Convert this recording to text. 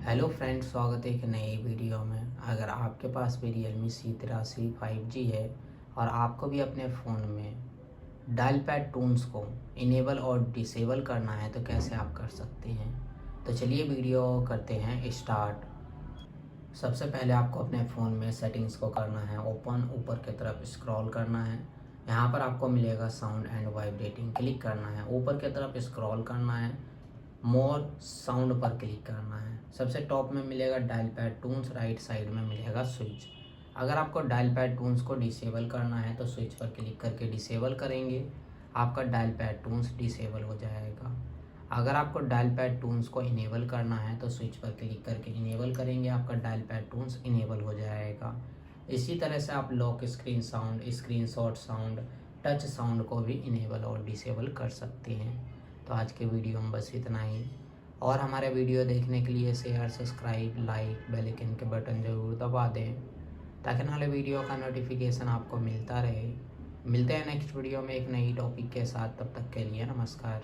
Hello friends, स्वागत है एक नई वीडियो में। अगर आपके पास भी Realme C83 5G है और आपको भी अपने फ़ोन में डायल पैड टून्स को इनेबल और डिसेबल करना है तो कैसे आप कर सकते हैं। तो चलिए वीडियो करते हैं स्टार्ट। सबसे पहले आपको अपने फ़ोन में सेटिंग्स को करना है ओपन, ऊपर की तरफ स्क्रॉल करना है। यहाँ पर आपको मिलेगा साउंड एंड वाइब्रेटिंग, क्लिक करना है। ऊपर की तरफ स्क्रॉल करना है, मोर साउंड पर क्लिक करना है। सबसे टॉप में मिलेगा dial pad Toons, right side में मिलेगा स्विच। अगर आपको डायल पैड टून्स को डिसेबल करना है तो स्विच पर क्लिक करके डिसेबल करेंगे, आपका डायल पैड टून्स डिसेबल हो जाएगा। अगर आपको डायल पैड टून्स को इनेबल करना है तो स्विच पर क्लिक करके इनेबल करेंगे, आपका डायल पैड टून्स इनेबल हो जाएगा। इसी तरह से आप lock screen sound, screenshot sound, touch sound को भी इनेबल और डिसेबल कर सकते हैं। तो आज के वीडियो में बस इतना ही, और हमारे वीडियो देखने के लिए share, subscribe, like, bell icon के बटन ज़रूर दबा दें ताकि आने वाले वीडियो का नोटिफिकेशन आपको मिलता रहे। मिलते हैं नेक्स्ट वीडियो में एक नई टॉपिक के साथ, तब तक के लिए नमस्कार।